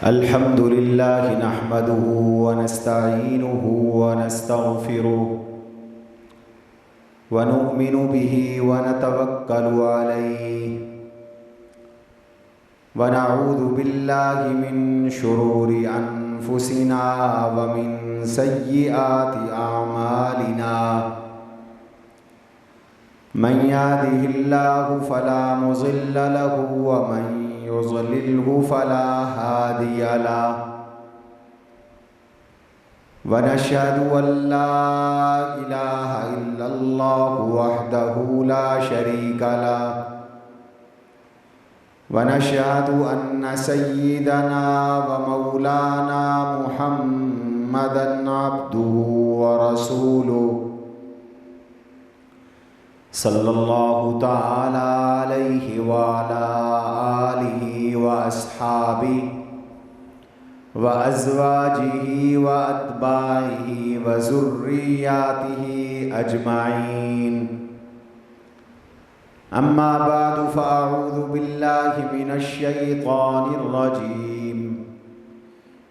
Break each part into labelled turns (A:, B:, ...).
A: الحمد لله نحمده ونستعينه ونستغفره ونؤمن به ونتوكل عليه ونعوذ بالله من شرور أنفسنا ومن سيئات أعمالنا من يهده الله فلا مضل له ومن يضلله فلا هادي له ونشهد أن لا إله إلا الله وحده لا شريك له ونشهد أن سيدنا ومولانا محمدا عبده ورسوله صلی اللہ تعالی علیہ وعلى آلہ وأصحابہ وأزواجہ وأتباعہ وذریاتہ اجمعین اما بعد فأعوذ باللہ من الشیطان الرجیم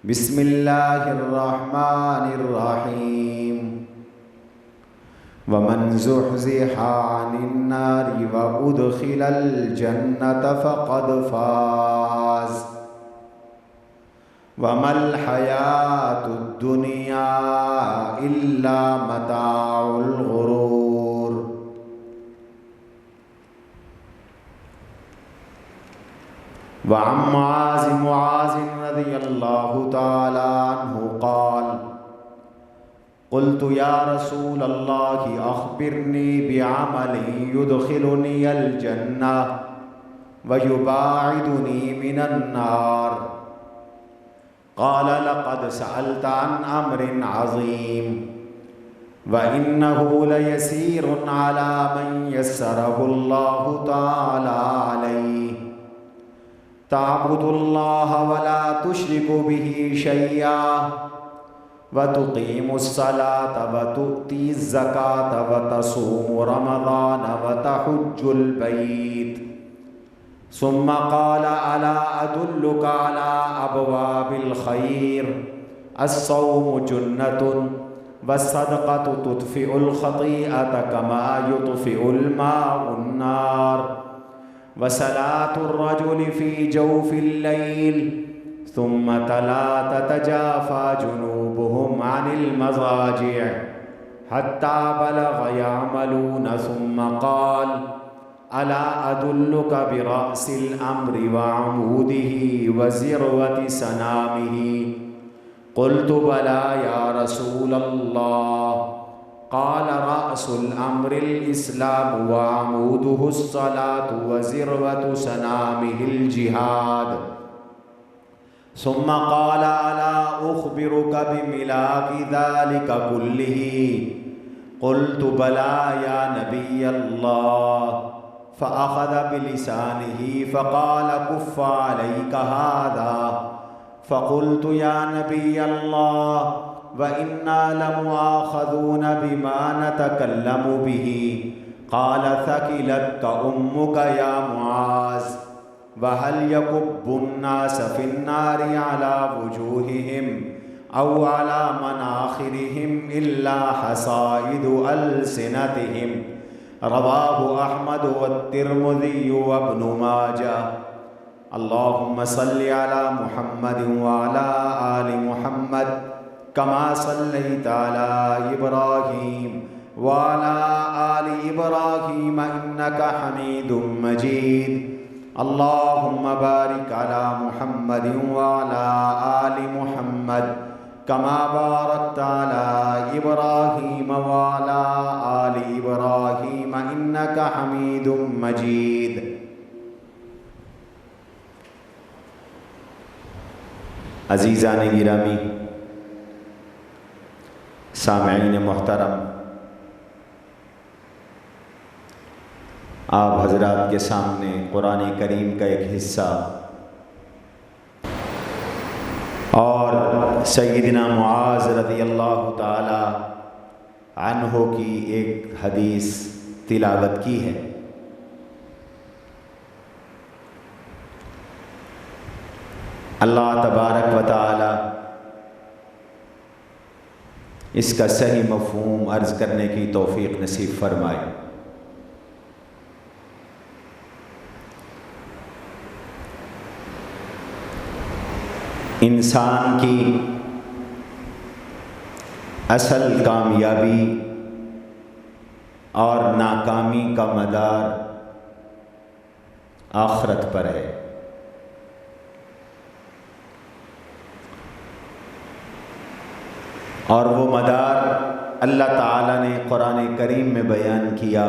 A: بسم اللہ الرحمن الرحیم ومن زحزح عن النار وأدخل الجنة فقد فاز وما الحياة الدنيا إلا متاع الغرور وعن معاذ رضي الله تعالى عنه قال قلت يا رسول الله أخبرني بعمل يدخلني الجنة ويباعدني من النار قال لقد سألت عن أمر عظيم وإنه ليسير على من يسره الله تعالى عليه تعبد الله ولا تشرك به شيئا وتقيم الصلاة وتؤتي الزكاة وتصوم رمضان وتحج البيت ثم قال ألا أدلك على أبواب الخير الصوم جنة والصدقة تطفئ الخطيئة كما يطفئ الماء النار وصلاة الرجل في جوف الليل ثم تلا تتجافى جنوبهم عن المضاجع حتى بلغ يعملون ثم قال ألا أدلك برأس الأمر وعموده وذروة سنامه قلت بلى يا رسول الله قال رأس الأمر الإسلام وعموده الصلاة وذروة سنامه الجهاد ثم قال ألا أخبرك بملاك ذلك كله قلت بلى يا نبي الله فأخذ بلسانه فقال كف عليك هذا فقلت يا نبي الله وإنا لمؤاخذون بما نتكلم به قال ثكلتك أمك يا معاذ وهل يكب الناس في النار على وجوههم أو على مناخرهم إلا حصائد ألسنتهم رواه أحمد والترمذي وابن ماجه اللهم صل على محمد وعلى آل محمد كما صليت على إبراهيم وعلى آل إبراهيم إنك حميد مجيد اللهم بارك على محمد وعلى آل محمد كما باركت على إبراهيم وعلى آل إبراهيم إنك حميد مجيد عزیزان گرامی، سامعین محترم، آپ حضرات کے سامنے قرآن کریم کا ایک حصہ اور سیدنا معاذ رضی اللہ تعالی عنہ کی ایک حدیث تلاوت کی ہے۔ اللہ تبارک و تعالی اس کا صحیح مفہوم عرض کرنے کی توفیق نصیب فرمائے۔ انسان کی اصل کامیابی اور ناکامی کا مدار آخرت پر ہے۔ اور وہ مدار اللہ تعالیٰ نے قرآن کریم میں بیان کیا۔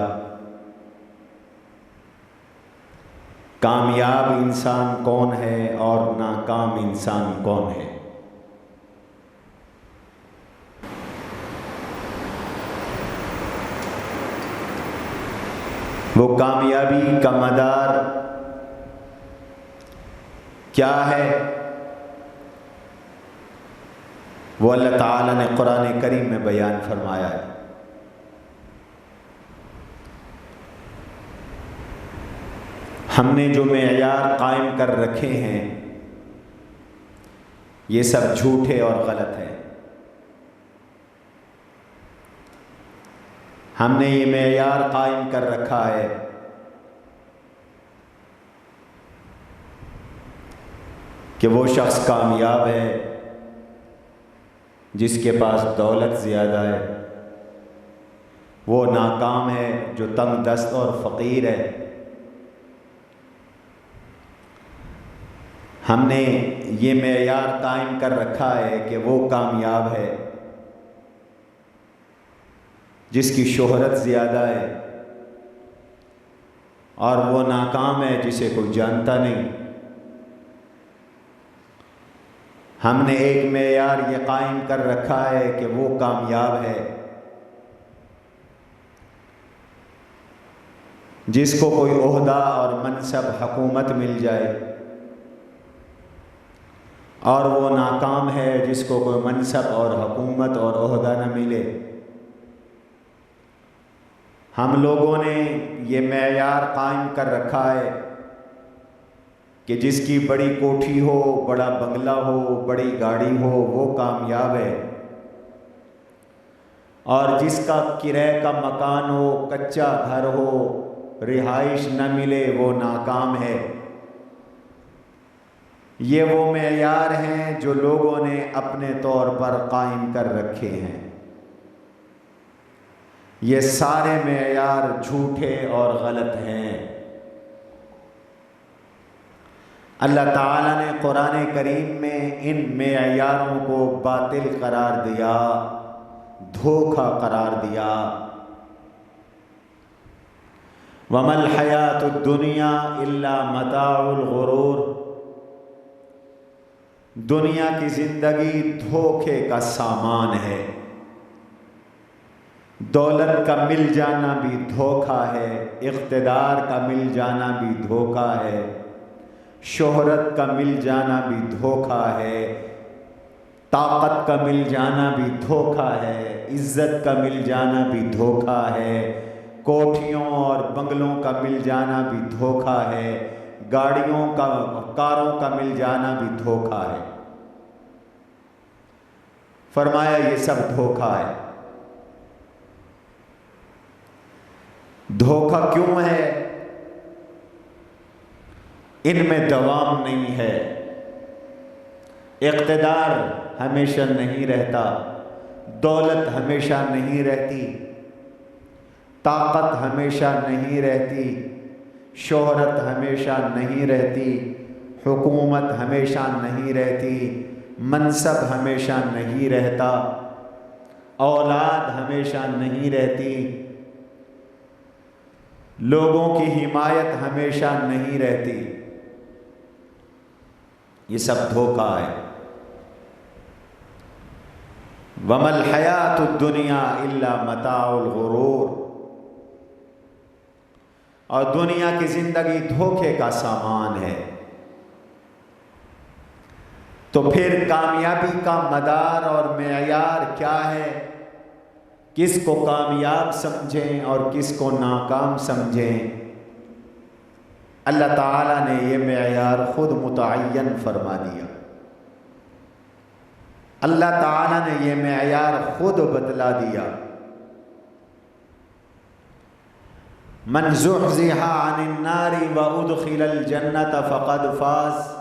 A: کامیاب انسان کون ہے اور ناکام انسان کون ہے۔ وہ کامیابی کا مدار کیا ہے، وہ اللہ تعالیٰ نے قرآن کریم میں بیان فرمایا ہے۔ ہم نے جو معیار قائم کر رکھے ہیں یہ سب جھوٹے اور غلط ہیں۔ ہم نے یہ معیار قائم کر رکھا ہے کہ وہ شخص کامیاب ہے جس کے پاس دولت زیادہ ہے، وہ ناکام ہے جو تنگ دست اور فقیر ہے۔ ہم نے یہ معیار قائم کر رکھا ہے کہ وہ کامیاب ہے جس کی شہرت زیادہ ہے، اور وہ ناکام ہے جسے کوئی جانتا نہیں۔ ہم نے ایک معیار یہ قائم کر رکھا ہے کہ وہ کامیاب ہے جس کو کوئی عہدہ اور منصب حکومت مل جائے، اور وہ ناکام ہے جس کو کوئی منصب اور حکومت اور عہدہ نہ ملے۔ ہم لوگوں نے یہ معیار قائم کر رکھا ہے کہ جس کی بڑی کوٹھی ہو، بڑا بنگلہ ہو، بڑی گاڑی ہو، وہ کامیاب ہے، اور جس کا کرائے کا مکان ہو، کچا گھر ہو، رہائش نہ ملے، وہ ناکام ہے۔ یہ وہ معیار ہیں جو لوگوں نے اپنے طور پر قائم کر رکھے ہیں۔ یہ سارے معیار جھوٹے اور غلط ہیں۔ اللہ تعالیٰ نے قرآن کریم میں ان معیاروں کو باطل قرار دیا، دھوکہ قرار دیا۔ وَمَا الْحَيَاةُ الدُّنْيَا إِلَّا مَتَاعُ الْغُرُورِ، دنیا کی زندگی دھوکے کا سامان ہے۔ دولت کا مل جانا بھی دھوکہ ہے، اقتدار کا مل جانا بھی دھوکہ ہے، شہرت کا مل جانا بھی دھوکہ ہے، طاقت کا مل جانا بھی دھوکہ ہے، عزت کا مل جانا بھی دھوکہ ہے، کوٹھیوں اور بنگلوں کا مل جانا بھی دھوکہ ہے، گاڑیوں کا، کاروں کا مل جانا بھی دھوکہ ہے۔ فرمایا یہ سب دھوکہ ہے۔ دھوکہ کیوں ہے؟ ان میں دوام نہیں ہے۔ اقتدار ہمیشہ نہیں رہتا، دولت ہمیشہ نہیں رہتی، طاقت ہمیشہ نہیں رہتی، شہرت ہمیشہ نہیں رہتی، حکومت ہمیشہ نہیں رہتی، منصب ہمیشہ نہیں رہتا، اولاد ہمیشہ نہیں رہتی، لوگوں کی حمایت ہمیشہ نہیں رہتی۔ یہ سب دھوکہ ہے۔ وَمَا الْحَيَاةُ الدُّنْيَا إِلَّا مَتَاعُ الْغُرُورِ، اور دنیا کی زندگی دھوکے کا سامان ہے۔ تو پھر کامیابی کا مدار اور معیار کیا ہے؟ کس کو کامیاب سمجھیں اور کس کو ناکام سمجھیں؟ اللہ تعالیٰ نے یہ معیار خود متعین فرما دیا۔ اللہ تعالیٰ نے یہ معیار خود بتلا دیا، من زحزح عن النار وادخل الجنة فقد فاز،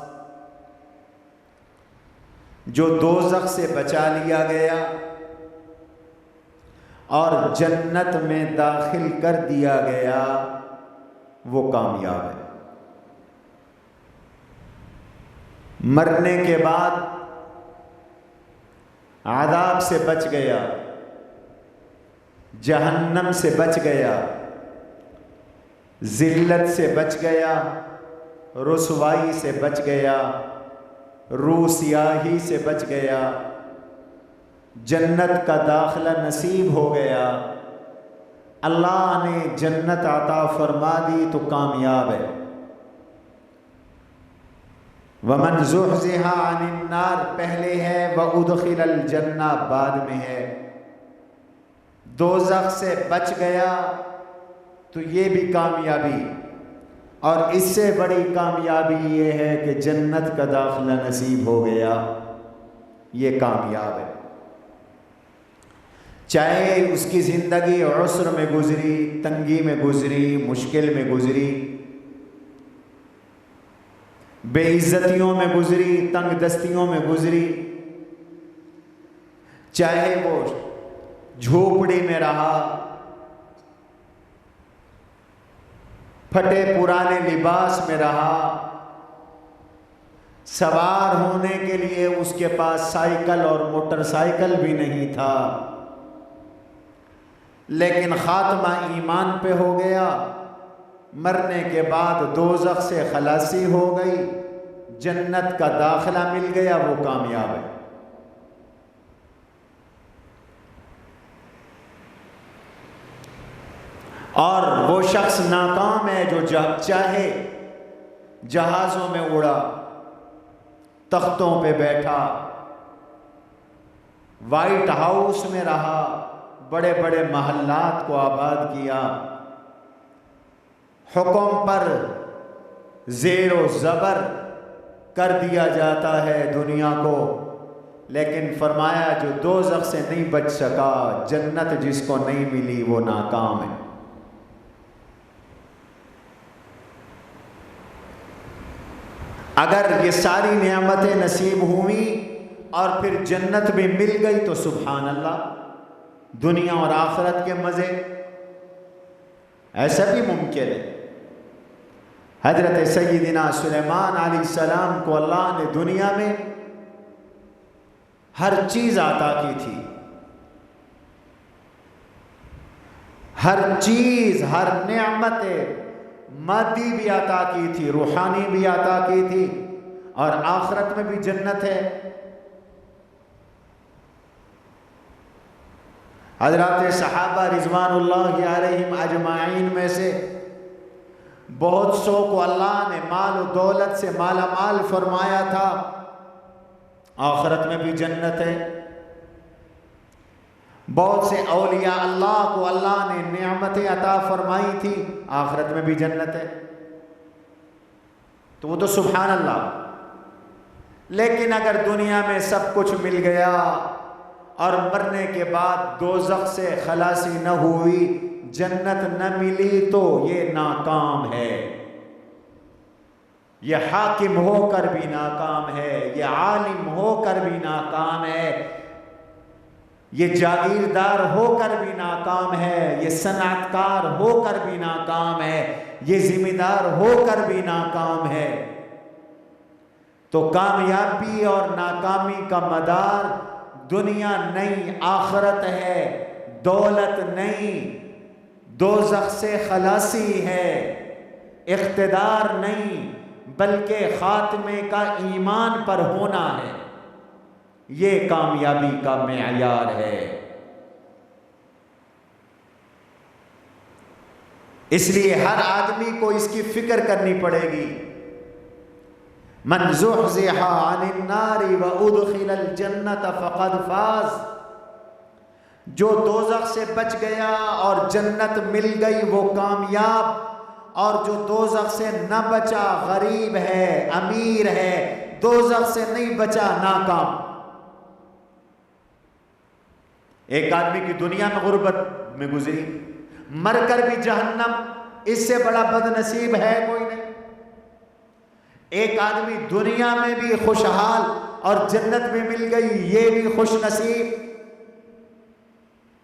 A: جو دوزخ سے بچا لیا گیا اور جنت میں داخل کر دیا گیا وہ کامیاب ہے۔ مرنے کے بعد عذاب سے بچ گیا، جہنم سے بچ گیا، ذلت سے بچ گیا، رسوائی سے بچ گیا، روسیاہی سے بچ گیا، جنت کا داخلہ نصیب ہو گیا، اللہ نے جنت عطا فرما دی تو کامیاب ہے۔ وَمَنْ زُحْزِحَ عَنِ النَّارِ پہلے ہے، وَأُدْخِلَ الْجَنَّةَ بعد میں ہے۔ دوزخ سے بچ گیا تو یہ بھی کامیابی، اور اس سے بڑی کامیابی یہ ہے کہ جنت کا داخلہ نصیب ہو گیا، یہ کامیاب ہے۔ چاہے اس کی زندگی عسر میں گزری، تنگی میں گزری، مشکل میں گزری، بے عزتیوں میں گزری، تنگ دستیوں میں گزری، چاہے وہ جھوپڑی میں رہا، پھٹے پرانے لباس میں رہا، سوار ہونے کے لیے اس کے پاس سائیکل اور موٹر سائیکل بھی نہیں تھا، لیکن خاتمہ ایمان پہ ہو گیا، مرنے کے بعد دوزخ سے خلاصی ہو گئی، جنت کا داخلہ مل گیا، وہ کامیاب ہے۔ اور وہ شخص ناکام ہے جو چاہے جہازوں میں اڑا، تختوں پہ بیٹھا، وائٹ ہاؤس میں رہا، بڑے بڑے محلات کو آباد کیا، حکم پر زیر و زبر کر دیا جاتا ہے دنیا کو، لیکن فرمایا جو دوزخ سے نہیں بچ سکا، جنت جس کو نہیں ملی وہ ناکام ہے۔ اگر یہ ساری نعمتیں نصیب ہوئیں اور پھر جنت بھی مل گئی تو سبحان اللہ، دنیا اور آخرت کے مزے، ایسا بھی ممکن ہے۔ حضرت سیدنا سلیمان علیہ السلام کو اللہ نے دنیا میں ہر چیز عطا کی تھی، ہر چیز، ہر نعمت مادی بھی عطا کی تھی، روحانی بھی عطا کی تھی، اور آخرت میں بھی جنت ہے۔ حضرات صحابہ رضوان اللہ علیہم اجمعین میں سے بہت سو کو اللہ نے مال و دولت سے مالا مال فرمایا تھا، آخرت میں بھی جنت ہے۔ بہت سے اولیاء اللہ کو اللہ نے نعمتیں عطا فرمائی تھی، آخرت میں بھی جنت ہے، تو وہ تو سبحان اللہ۔ لیکن اگر دنیا میں سب کچھ مل گیا اور مرنے کے بعد دوزخ سے خلاصی نہ ہوئی، جنت نہ ملی، تو یہ ناکام ہے، یہ حاکم ہو کر بھی ناکام ہے، یہ عالم ہو کر بھی ناکام ہے، یہ جاگیردار ہو کر بھی ناکام ہے، یہ صنعت کار ہو کر بھی ناکام ہے، یہ ذمہ دار ہو کر بھی ناکام ہے۔ تو کامیابی اور ناکامی کا مدار دنیا نہیں، آخرت ہے، دولت نہیں، دوزخ سے خلاصی ہے، اقتدار نہیں، بلکہ خاتمے کا ایمان پر ہونا ہے، یہ کامیابی کا معیار ہے۔ اس لیے ہر آدمی کو اس کی فکر کرنی پڑے گی۔ من زحزح عن النار وادخل الجنة فقد فاز، جو دوزخ سے بچ گیا اور جنت مل گئی وہ کامیاب، اور جو دوزخ سے نہ بچا غریب ہے، امیر ہے، دوزخ سے نہیں بچا، ناکام۔ ایک آدمی کی دنیا میں غربت میں گزری، مر کر بھی جہنم، اس سے بڑا بد نصیب ہے کوئی نہیں۔ ایک آدمی دنیا میں بھی خوشحال اور جنت میں مل گئی، یہ بھی خوش نصیب۔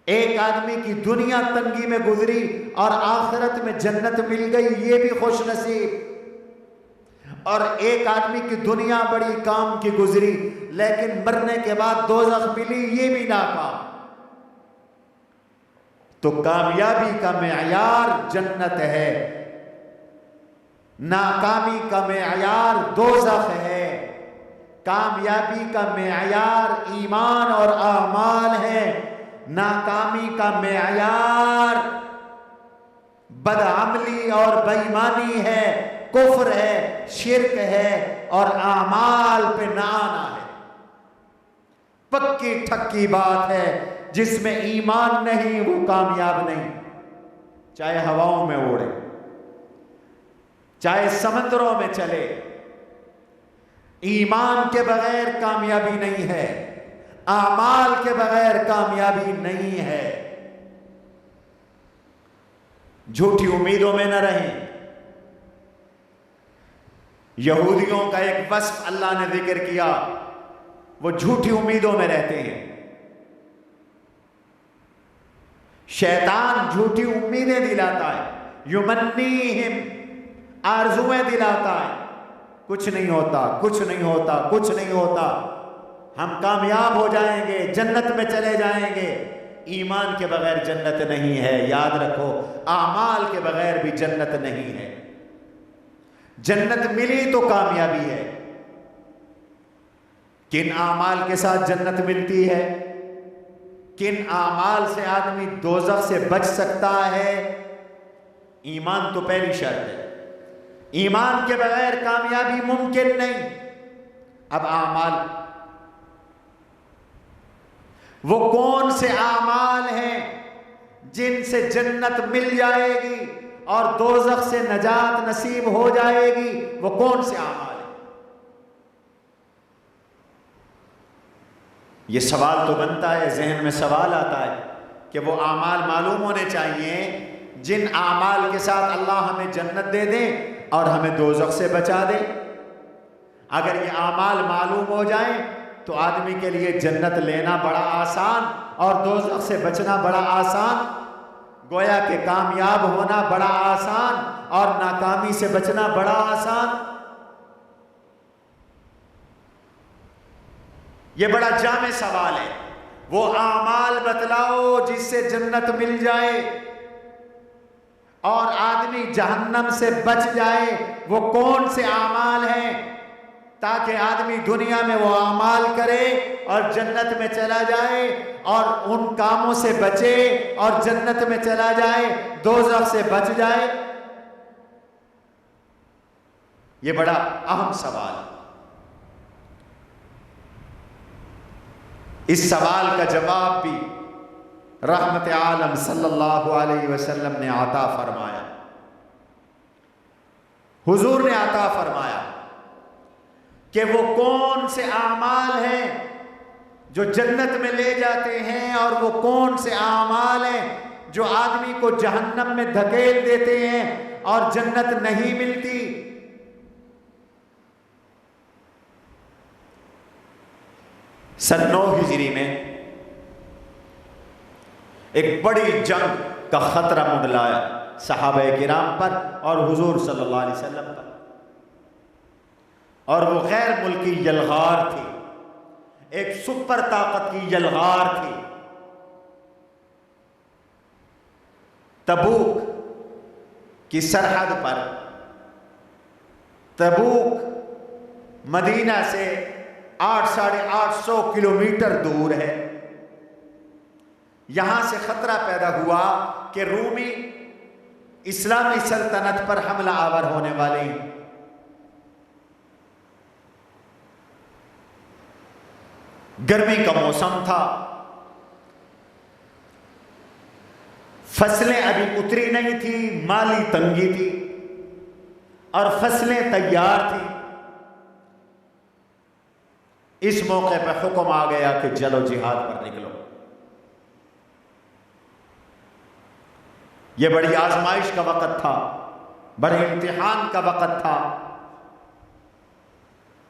A: ایک آدمی کی دنیا تنگی میں گزری اور آخرت میں جنت مل گئی، یہ بھی خوش نصیب۔ اور ایک آدمی کی دنیا بڑی کام کی گزری لیکن مرنے کے بعد دوزخ ملی، یہ بھی ناکام۔ تو کامیابی کا معیار جنت ہے، ناکامی کا معیار دوزخ ہے۔ کامیابی کا معیار ایمان اور اعمال ہے، ناکامی کا معیار بدعملی اور بے ایمانی ہے، کفر ہے، شرک ہے اور اعمال پہ نہ آنا ہے۔ پکی ٹھکی بات ہے، جس میں ایمان نہیں وہ کامیاب نہیں، چاہے ہواؤں میں اڑے، چاہے سمندروں میں چلے، ایمان کے بغیر کامیابی نہیں ہے، اعمال کے بغیر کامیابی نہیں ہے۔ جھوٹی امیدوں میں نہ رہیں۔ یہودیوں کا ایک وصف اللہ نے ذکر کیا، وہ جھوٹی امیدوں میں رہتے ہیں۔ شیطان جھوٹی امیدیں دلاتا ہے، یمنیہم، آرزویں دلاتا ہے، کچھ نہیں ہوتا، کچھ نہیں ہوتا، کچھ نہیں ہوتا، ہم کامیاب ہو جائیں گے، جنت میں چلے جائیں گے۔ ایمان کے بغیر جنت نہیں ہے، یاد رکھو، اعمال کے بغیر بھی جنت نہیں ہے۔ جنت ملی تو کامیابی ہے۔ کن اعمال کے ساتھ جنت ملتی ہے؟ کن اعمال سے آدمی دوزخ سے بچ سکتا ہے؟ ایمان تو پہلی شرط ہے، ایمان کے بغیر کامیابی ممکن نہیں۔ اب اعمال، وہ کون سے اعمال ہیں جن سے جنت مل جائے گی اور دوزخ سے نجات نصیب ہو جائے گی؟ وہ کون سے اعمال ہیں؟ یہ سوال تو بنتا ہے، ذہن میں سوال آتا ہے کہ وہ اعمال معلوم ہونے چاہیے جن اعمال کے ساتھ اللہ ہمیں جنت دے دے اور ہمیں دوزخ سے بچا دے۔ اگر یہ اعمال معلوم ہو جائیں تو آدمی کے لیے جنت لینا بڑا آسان اور دوزخ سے بچنا بڑا آسان، گویا کہ کامیاب ہونا بڑا آسان اور ناکامی سے بچنا بڑا آسان۔ یہ بڑا جامع سوال ہے۔ وہ اعمال بتلاؤ جس سے جنت مل جائے اور آدمی جہنم سے بچ جائے، وہ کون سے اعمال ہیں تاکہ آدمی دنیا میں وہ اعمال کرے اور جنت میں چلا جائے اور ان کاموں سے بچے اور جنت میں چلا جائے، دوزخ سے بچ جائے۔ یہ بڑا اہم سوال ہے۔ اس سوال کا جواب بھی رحمت عالم صلی اللہ علیہ وسلم نے عطا فرمایا۔ حضور نے عطا فرمایا کہ وہ کون سے اعمال ہیں جو جنت میں لے جاتے ہیں اور وہ کون سے اعمال ہیں جو آدمی کو جہنم میں دھکیل دیتے ہیں اور جنت نہیں ملتی۔ سن 9 ہجری میں ایک بڑی جنگ کا خطرہ منڈلایا صحابہ کرام پر اور حضور صلی اللہ علیہ وسلم پر، اور وہ غیر ملکی یلغار تھی، ایک سپر طاقت کی یلغار تھی۔ تبوک کی سرحد پر، تبوک مدینہ سے 800 کلومیٹر دور ہے۔ یہاں سے خطرہ پیدا ہوا کہ رومی اسلامی سلطنت پر حملہ آور ہونے والے ہیں۔ گرمی کا موسم تھا، فصلیں ابھی اتری نہیں تھی، مالی تنگی تھی اور فصلیں تیار تھیں۔ اس موقع پہ حکم آ گیا کہ چلو جہاد پر نکلو۔ یہ بڑی آزمائش کا وقت تھا، بڑے امتحان کا وقت تھا۔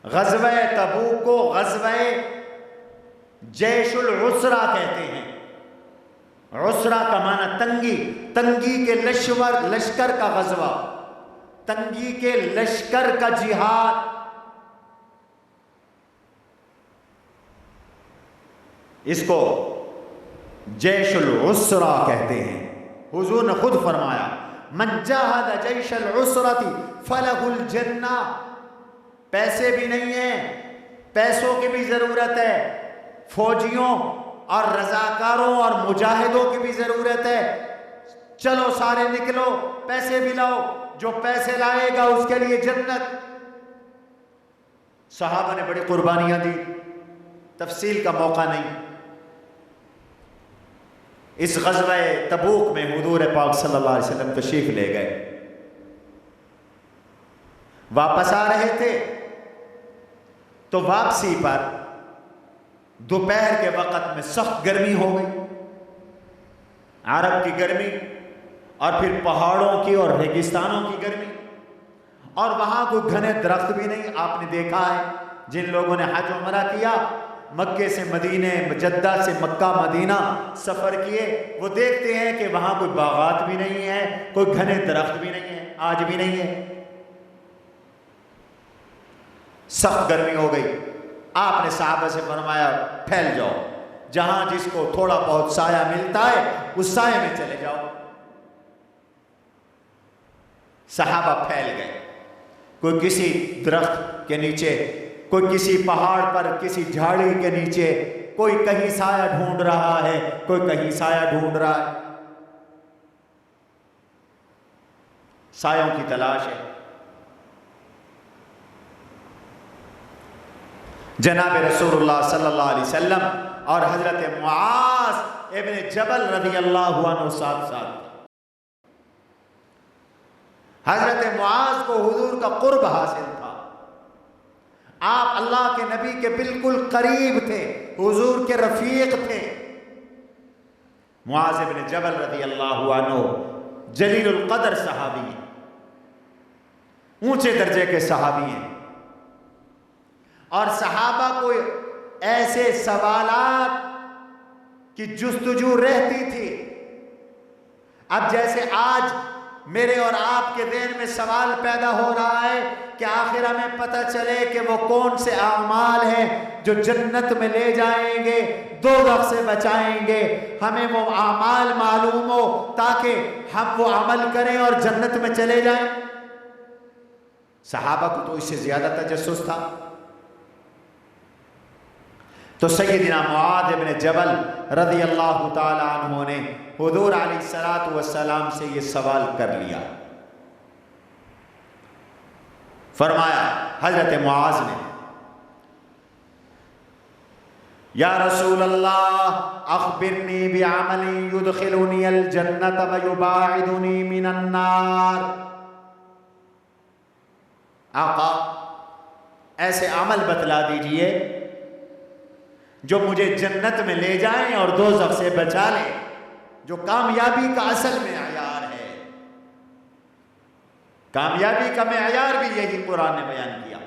A: غزوہ تبوک کو غزوہ جیش العسرہ کہتے ہیں۔ عسرہ کا معنی تنگی، تنگی کے لشکر کا غزوہ، تنگی کے لشکر کا جہاد۔ اس کو جیش العسرہ کہتے ہیں۔ حضور نے خود فرمایا من جاہد جیش العسرۃ فلہ الجنہ۔ پیسے بھی نہیں ہیں، پیسوں کی بھی ضرورت ہے، فوجیوں اور رضاکاروں اور مجاہدوں کی بھی ضرورت ہے۔ چلو سارے نکلو، پیسے بھی لاؤ، جو پیسے لائے گا اس کے لیے جنت۔ صحابہ نے بڑی قربانیاں دی، تفصیل کا موقع نہیں۔ اس غزوہ تبوک میں حضور پاک صلی اللہ علیہ وسلم تشریف لے گئے، واپس آ رہے تھے تو واپسی پر دوپہر کے وقت میں سخت گرمی ہو گئی، عرب کی گرمی اور پھر پہاڑوں کی اور ریگستانوں کی گرمی، اور وہاں کوئی گھنے درخت بھی نہیں۔ آپ نے دیکھا ہے جن لوگوں نے حج عمرہ کیا، مکے سے مدینے، جدہ سے مکہ مدینہ سفر کیے، وہ دیکھتے ہیں کہ وہاں کوئی باغات بھی نہیں ہے، کوئی گھنے درخت بھی نہیں ہے، آج بھی نہیں ہے۔ سخت گرمی ہو گئی۔ آپ نے صحابہ سے فرمایا پھیل جاؤ، جہاں جس کو تھوڑا بہت سایہ ملتا ہے اس سایہ میں چلے جاؤ۔ صحابہ پھیل گئے، کوئی کسی درخت کے نیچے، کوئی کسی پہاڑ پر کسی جھاڑی کے نیچے، کوئی کہیں سایہ ڈھونڈ رہا ہے، کوئی کہیں سایہ ڈھونڈ رہا ہے۔ سایوں کی تلاش ہے۔ جناب رسول اللہ صلی اللہ علیہ وسلم اور حضرت معاذ ابن جبل رضی اللہ عنہ ساتھ ساتھ۔ حضرت معاذ کو حضور کا قرب حاصل تھا، آپ اللہ کے نبی کے بالکل قریب تھے، حضور کے رفیق تھے۔ معاذ ابن جبل رضی اللہ عنہ جلیل القدر صحابی ہیں، اونچے درجے کے صحابی ہیں، اور صحابہ کو ایسے سوالات کی جستجو رہتی تھی۔ اب جیسے آج میرے اور آپ کے ذہن میں سوال پیدا ہو رہا ہے کہ آخر ہمیں پتہ چلے کہ وہ کون سے اعمال ہیں جو جنت میں لے جائیں گے، دوزخ سے بچائیں گے، ہمیں وہ اعمال معلوم ہو تاکہ ہم وہ عمل کریں اور جنت میں چلے جائیں۔ صحابہ کو تو اس سے زیادہ تجسس تھا۔ تو سیدنا معاذ بن جبل رضی اللہ تعالی عنہ نے حضور علیہ السلام سے یہ سوال کر لیا۔ فرمایا حضرت معاذ نے، یا رسول اللہ اخبرنی بعمل یدخلنی الجنت ویباعدنی من النار۔ آقا ایسے عمل بتلا دیجئے جو مجھے جنت میں لے جائیں اور دوزخ سے بچا لیں، جو کامیابی کا اصل معیار ہے۔ کامیابی کا معیار بھی یہی قرآن نے بیان کیا،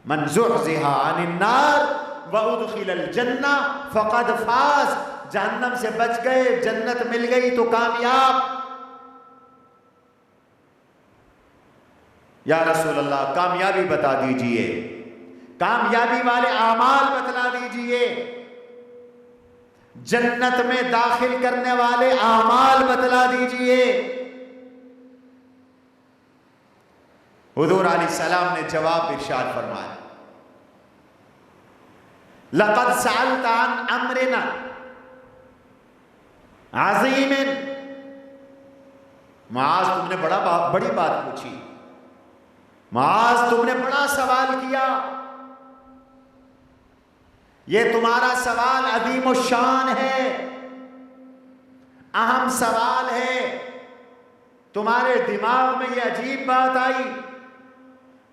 A: من زحزح عن النار وادخل الجنہ فقد فاز۔ جہنم سے بچ گئے، جنت مل گئی تو کامیاب۔ یا رسول اللہ کامیابی بتا دیجئے، کامیابی والے اعمال بتلا دیجئے، جنت میں داخل کرنے والے اعمال بتلا دیجئے۔ حضور علیہ السلام نے جواب ارشاد فرمایا، لقد سألت عن امرنا عظیم۔ معاذ تم نے بڑی بات پوچھی، معاذ تم نے بڑا سوال کیا، یہ تمہارا سوال عظیم الشان ہے، اہم سوال ہے۔ تمہارے دماغ میں یہ عجیب بات آئی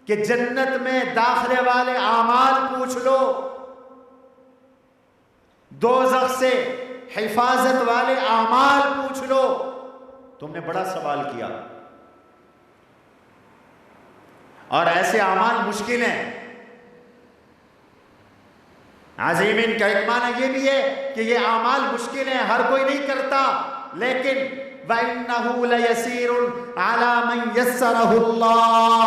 A: کہ جنت میں داخلے والے اعمال پوچھ لو، دوزخ سے حفاظت والے اعمال پوچھ لو، تم نے بڑا سوال کیا، اور ایسے اعمال مشکل ہیں۔ عظیمین کا ایک معنی یہ بھی ہے کہ یہ اعمال مشکل ہیں، ہر کوئی نہیں کرتا، لیکن وَإِنَّهُ لَيَسِيرٌ عَلَى مَنْ يَسَّرَهُ اللَّهُ،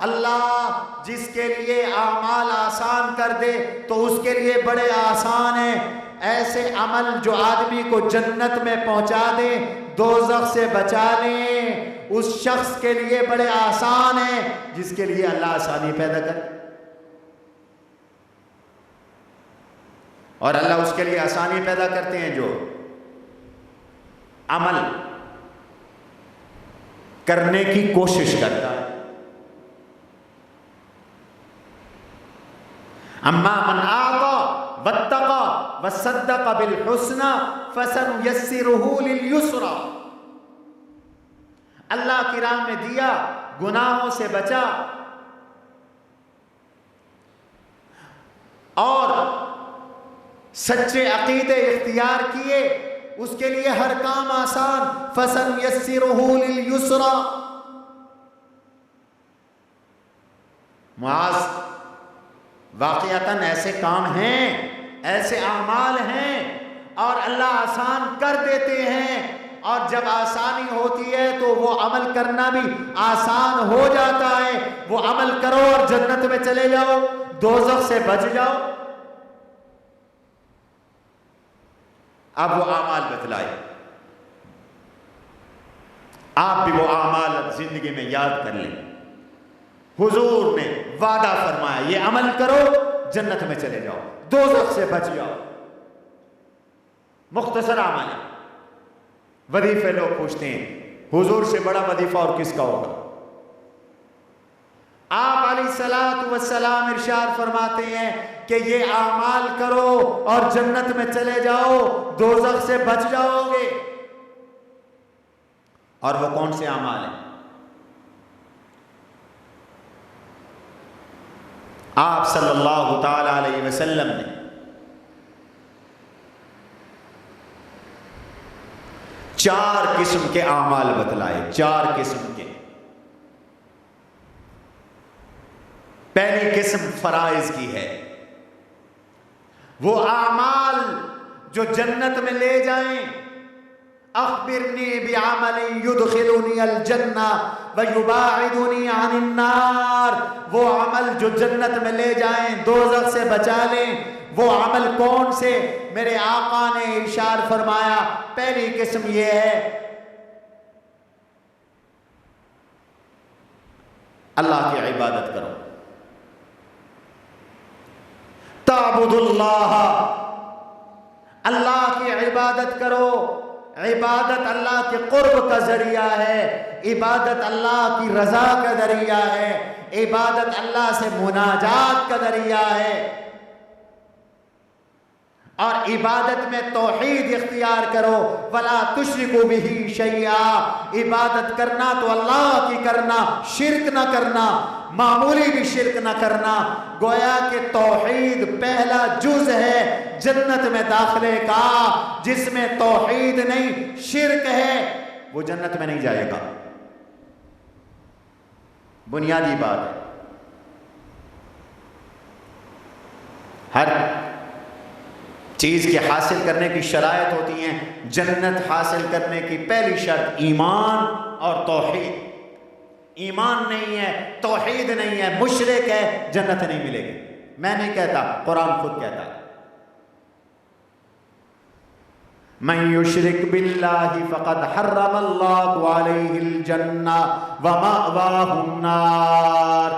A: اللہ جس کے لیے اعمال آسان کر دے تو اس کے لیے بڑے آسان ہیں۔ ایسے عمل جو آدمی کو جنت میں پہنچا دے، دوزخ سے بچا لیں، اس شخص کے لیے بڑے آسان ہیں جس کے لیے اللہ آسانی پیدا کرے، اور اللہ اس کے لیے آسانی پیدا کرتے ہیں جو عمل کرنے کی کوشش کرتا ہے۔ اما من اعطى واتقى وصدق بالحسنى فسنيسره لليسرى، اللہ کی راہ میں دیا، گناہوں سے بچا، اور سچے عقیدے اختیار کیے، اس کے لیے ہر کام آسان۔ فَسَنْيَسِّرُهُ لِلْيُسْرَى، معاذ واقعتاً ایسے کام ہیں، ایسے اعمال ہیں، اور اللہ آسان کر دیتے ہیں، اور جب آسانی ہوتی ہے تو وہ عمل کرنا بھی آسان ہو جاتا ہے۔ وہ عمل کرو اور جنت میں چلے جاؤ، دوزخ سے بچ جاؤ۔ اب وہ اعمال بتلائے، آپ بھی وہ اعمال زندگی میں یاد کر لیں۔ حضور نے وعدہ فرمایا، یہ عمل کرو جنت میں چلے جاؤ، دوزخ سے بچ جاؤ۔ مختصر عمل ہے۔ وظیفے لوگ پوچھتے ہیں حضور سے بڑا وظیفہ اور کس کا ہوگا؟ آپ علیہ الصلوۃ والسلام ارشاد فرماتے ہیں کہ یہ اعمال کرو اور جنت میں چلے جاؤ، دوزخ سے بچ جاؤ گے۔ اور وہ کون سے اعمال ہیں؟ آپ صلی اللہ تعالی علیہ وسلم نے چار قسم کے اعمال بتلائے، چار قسم کے۔ پہلی قسم فرائض کی ہے، وہ اعمال جو جنت میں لے جائیں۔ اخبرنی بعمل یدخلنی الجنہ ویباعدنی عن النار، وہ عمل جو جنت میں لے جائیں، دوزخ سے بچا لیں۔ وہ عمل کون سے؟ میرے آقا نے ارشاد فرمایا، پہلی قسم یہ ہے اللہ کی عبادت کرو۔ تعبد اللہ، اللہ کی عبادت کرو۔ عبادت اللہ کے قرب کا ذریعہ ہے، عبادت اللہ کی رضا کا ذریعہ ہے، عبادت اللہ سے مناجات کا ذریعہ ہے، اور عبادت میں توحید اختیار کرو۔ وَلَا تُشْرِكُوا بِهِ شَيْئًا، عبادت کرنا تو اللہ کی کرنا، شرک نہ کرنا، معمولی بھی شرک نہ کرنا۔ گویا کہ توحید پہلا جز ہے جنت میں داخلے کا۔ جس میں توحید نہیں، شرک ہے، وہ جنت میں نہیں جائے گا۔ بنیادی بات ہے۔ ہر چیز کے حاصل کرنے کی شرائط ہوتی ہیں۔ جنت حاصل کرنے کی پہلی شرط ایمان اور توحید۔ ایمان نہیں ہے، توحید نہیں ہے، مشرک ہے، جنت نہیں ملے گی۔ میں نہیں کہتا، قرآن خود کہتا ہے، من یشرک باللہ فقد حرم اللہ علیہ الجنہ ومأواہ النار،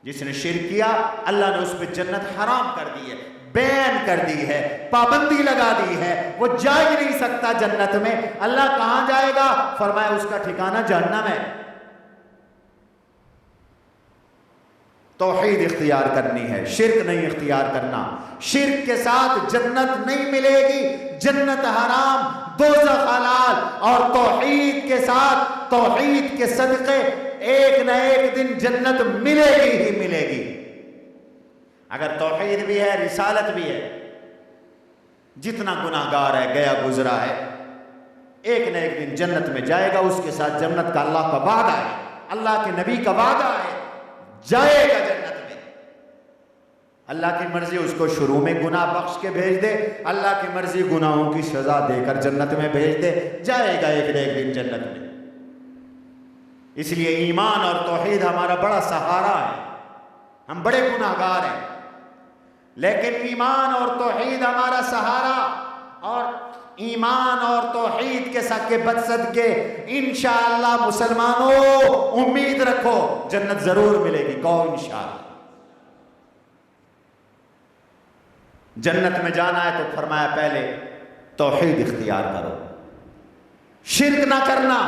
A: جس نے شرک کیا اللہ نے اس پہ جنت حرام کر دی ہے، بین کر دی ہے، پابندی لگا دی ہے، وہ جا ہی نہیں سکتا جنت میں۔ اللہ کہاں جائے گا؟ فرمایا اس کا ٹھکانہ جہنم ہے۔ توحید اختیار کرنی ہے، شرک نہیں اختیار کرنا۔ شرک کے ساتھ جنت نہیں ملے گی، جنت حرام، دوزخ حلال، اور توحید کے ساتھ، توحید کے صدقے ایک نہ ایک دن جنت ملے گی ہی ملے گی۔ اگر توحید بھی ہے، رسالت بھی ہے، جتنا گناہگار ہے، گیا گزرا ہے، ایک نہ ایک دن جنت میں جائے گا، اس کے ساتھ جنت کا اللہ کا وعدہ ہے، اللہ کے نبی کا وعدہ ہے، جائے گا جنت میں۔ اللہ کی مرضی اس کو شروع میں گناہ بخش کے بھیج دے، اللہ کی مرضی گناہوں کی سزا دے کر جنت میں بھیج دے، جائے گا ایک نہ ایک دن جنت میں۔ اس لیے ایمان اور توحید ہمارا بڑا سہارا ہے۔ ہم بڑے گناہگار ہیں، لیکن ایمان اور توحید ہمارا سہارا، اور ایمان اور توحید کے سکے بدصدقے انشاءاللہ مسلمانوں امید رکھو جنت ضرور ملے گی۔ کہو انشاءاللہ۔ جنت میں جانا ہے تو فرمایا پہلے توحید اختیار کرو، شرک نہ کرنا۔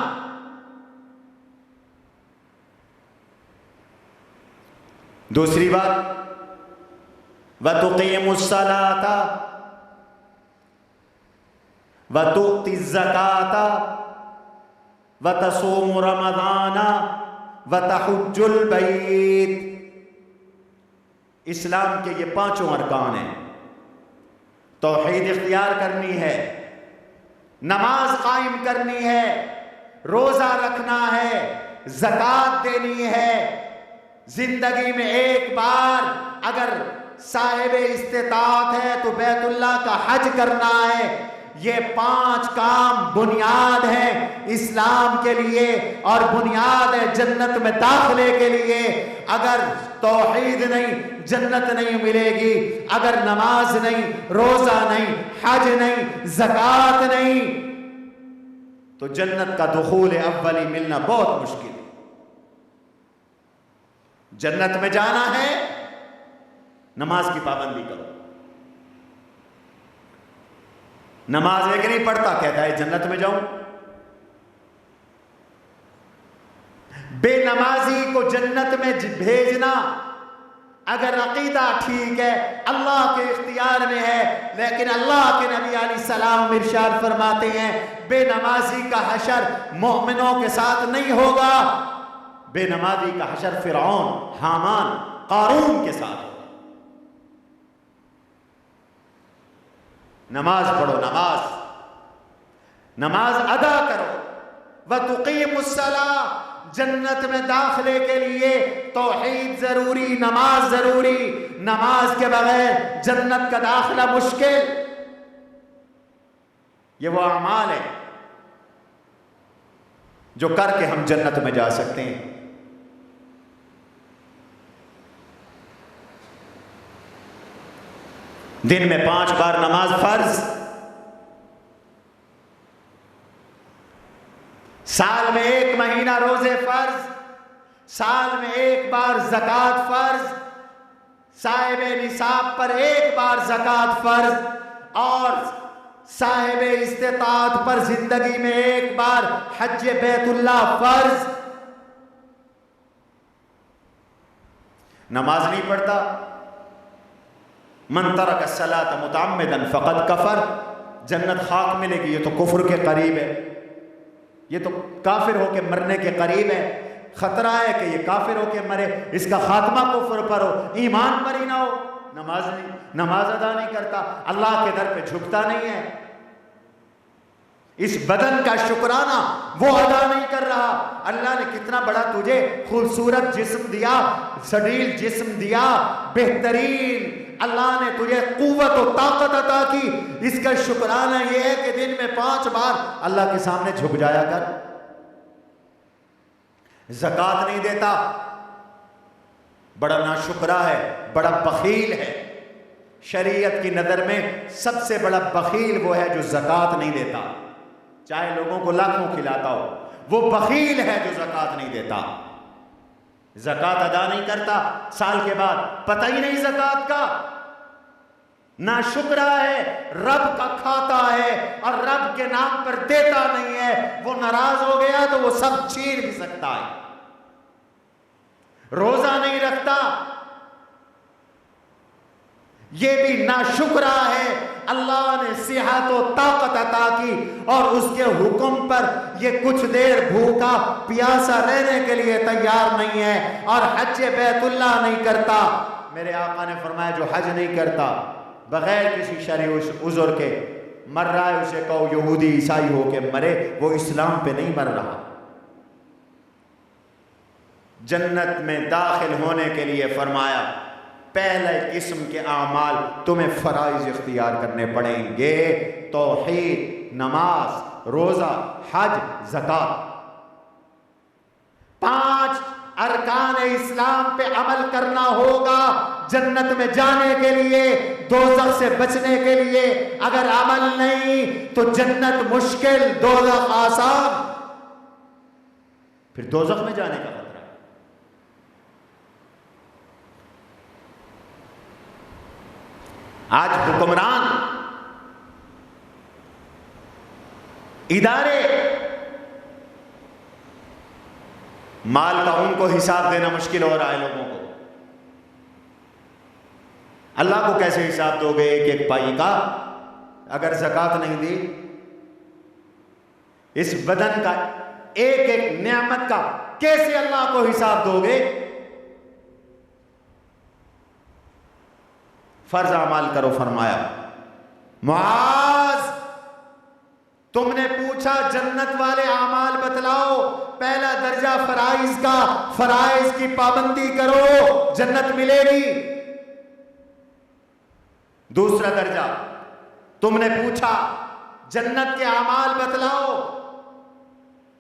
A: دوسری بات، وَتُقِيمُ الصَّلَاةَ وَتُؤْتِ الزَّكَاةَ وَتَصُومُ رَمَضَانَ وَتَحُجُّ الْبَيْتِ۔ اسلام کے یہ پانچوں ارکان ہیں۔ توحید اختیار کرنی ہے، نماز قائم کرنی ہے، روزہ رکھنا ہے، زکوٰۃ دینی ہے، زندگی میں ایک بار اگر صاحب استطاعت ہے تو بیت اللہ کا حج کرنا ہے۔ یہ پانچ کام بنیاد ہیں اسلام کے لیے اور بنیاد ہے جنت میں داخلے کے لیے۔ اگر توحید نہیں جنت نہیں ملے گی، اگر نماز نہیں، روزہ نہیں، حج نہیں، زکوٰۃ نہیں، تو جنت کا دخول اولی ملنا بہت مشکل ہے۔ جنت میں جانا ہے، نماز کی پابندی کرو۔ نماز ایک نہیں پڑھتا، کہتا ہے جنت میں جاؤں۔ بے نمازی کو جنت میں بھیجنا، اگر عقیدہ ٹھیک ہے، اللہ کے اختیار میں ہے، لیکن اللہ کے نبی علیہ السلام ارشاد فرماتے ہیں بے نمازی کا حشر مومنوں کے ساتھ نہیں ہوگا، بے نمازی کا حشر فرعون، حامان، قارون کے ساتھ ہوگا۔ نماز پڑھو، نماز ادا کرو۔ وَتُقِيمُ الصَّلَاةَ، جنت میں داخلے کے لیے توحید ضروری، نماز ضروری، نماز کے بغیر جنت کا داخلہ مشکل۔ یہ وہ اعمال ہیں جو کر کے ہم جنت میں جا سکتے ہیں۔ دن میں 5 بار نماز فرض، سال میں 1 مہینہ روزے فرض، سال میں 1 بار زکوٰۃ فرض، صاحب نصاب پر 1 بار زکوٰۃ فرض، اور صاحب استطاعت پر زندگی میں 1 بار حج بیت اللہ فرض۔ نماز نہیں پڑھتا، من ترک الصلاۃ متعمدا فقد کفر، جنت خاک ملے گی، یہ تو کفر کے قریب ہے، یہ تو کافر ہو کے مرنے کے قریب ہے۔ خطرہ ہے کہ یہ کافر ہو کے مرے، اس کا خاتمہ کفر پر ہو، ایمان پر ہی نہ ہو، نماز ادا نہیں کرتا، اللہ کے در پہ جھکتا نہیں ہے، اس بدن کا شکرانہ وہ ادا نہیں کر رہا۔ اللہ نے کتنا بڑا تجھے خوبصورت جسم دیا، سڈیل جسم دیا، بہترین اللہ نے تجھے قوت و طاقت عطا کی، اس کا شکرانہ یہ ہے کہ دن میں 5 بار اللہ کے سامنے جھک جایا کر۔ زکوٰۃ نہیں دیتا، بڑا ناشکرا ہے، بڑا بخیل ہے۔ شریعت کی نظر میں سب سے بڑا بخیل وہ ہے جو زکوٰۃ نہیں دیتا، چاہے لوگوں کو لاکھوں کھلاتا ہو، وہ بخیل ہے جو زکوٰۃ نہیں دیتا، زکوٰۃ ادا نہیں کرتا، سال کے بعد پتہ ہی نہیں زکوٰۃ کا، ناشکرا ہے، رب کا کھاتا ہے اور رب کے نام پر دیتا نہیں ہے، وہ ناراض ہو گیا تو وہ سب چھین بھی سکتا ہے۔ روزہ نہیں رکھتا، یہ بھی ناشکرا ہے، اللہ نے صحت و طاقت عطا کی اور اس کے حکم پر یہ کچھ دیر بھوکا پیاسا رہنے کے لیے تیار نہیں ہے، اور حج بیت اللہ نہیں کرتا۔ میرے آقا نے فرمایا جو حج نہیں کرتا بغیر کسی شرعی عذر کے، مر رہا ہے اسے کہو یہودی عیسائی ہو کے مرے، وہ اسلام پہ نہیں مر رہا۔ جنت میں داخل ہونے کے لیے فرمایا پہلے قسم کے اعمال تمہیں فرائض اختیار کرنے پڑیں گے، توحید، نماز، روزہ، حج، زکوٰۃ، 5 ارکان اسلام پہ عمل کرنا ہوگا جنت میں جانے کے لیے، دوزخ سے بچنے کے لیے۔ اگر عمل نہیں تو جنت مشکل، دوزخ آسان، پھر دوزخ میں جانے کا خطرہ ہے۔ آج حکمران، ادارے، مال کا ان کو حساب دینا مشکل ہو رہا ہے لوگوں کو۔ اللہ کو کیسے حساب دو گے ایک ایک پائی کا؟ اگر زکوٰۃ نہیں دی، اس بدن کا ایک ایک نعمت کا کیسے اللہ کو حساب دو گے؟ فرض اعمال کرو، فرمایا معاذ تم نے پوچھا جنت والے اعمال بتلاؤ، پہلا درجہ فرائض کا، فرائض کی پابندی کرو جنت ملے گی۔ دوسرا درجہ تم نے پوچھا جنت کے اعمال بتلاؤ،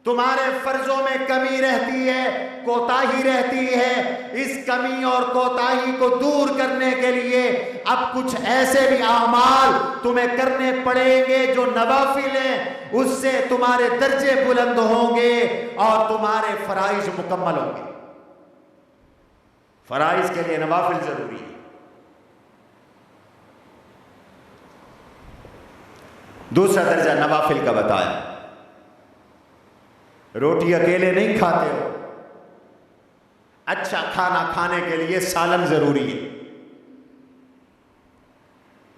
A: تمہارے فرضوں میں کمی رہتی ہے، کوتاہی رہتی ہے، اس کمی اور کوتاہی کو دور کرنے کے لیے اب کچھ ایسے بھی اعمال تمہیں کرنے پڑیں گے جو نوافل ہیں، اس سے تمہارے درجے بلند ہوں گے اور تمہارے فرائض مکمل ہوں گے۔ فرائض کے لیے نوافل ضروری ہے۔ دوسرا درجہ نوافل کا بتایا، روٹی اکیلے نہیں کھاتے ہو، اچھا کھانا کھانے کے لیے سالن ضروری ہے۔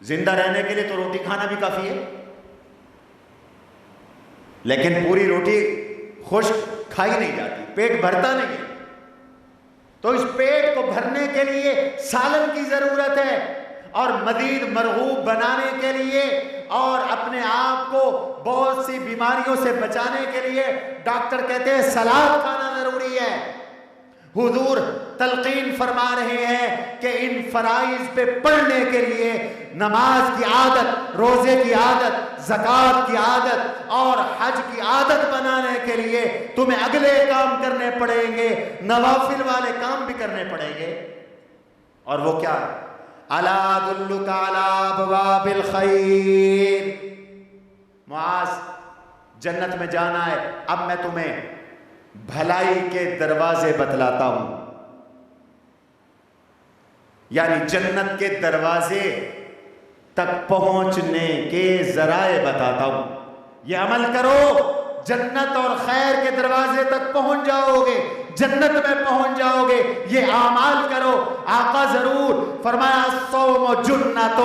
A: زندہ رہنے کے لیے تو روٹی کھانا بھی کافی ہے، لیکن پوری روٹی خشک کھائی نہیں جاتی، پیٹ بھرتا نہیں ہے، تو اس پیٹ کو بھرنے کے لیے سالن کی ضرورت ہے، اور مزید مرغوب بنانے کے لیے اور اپنے آپ کو بہت سی بیماریوں سے بچانے کے لیے ڈاکٹر کہتے ہیں سلاد کھانا ضروری ہے۔ حضور تلقین فرما رہے ہیں کہ ان فرائض پہ پڑھنے کے لیے نماز کی عادت، روزے کی عادت، زکوٰۃ کی عادت اور حج کی عادت بنانے کے لیے تمہیں اگلے کام کرنے پڑیں گے، نوافل والے کام بھی کرنے پڑیں گے۔ اور وہ کیا؟ الا ادلک علی ابواب الخیر، معاذ جنت میں جانا ہے، اب میں تمہیں بھلائی کے دروازے بتلاتا ہوں، یعنی جنت کے دروازے تک پہنچنے کے ذرائع بتاتا ہوں۔ یہ عمل کرو، جنت اور خیر کے دروازے تک پہنچ جاؤ گے، جنت میں پہنچ جاؤ گے۔ یہ اعمال کرو۔ آقا ضرور فرمایا الصوم جنۃ،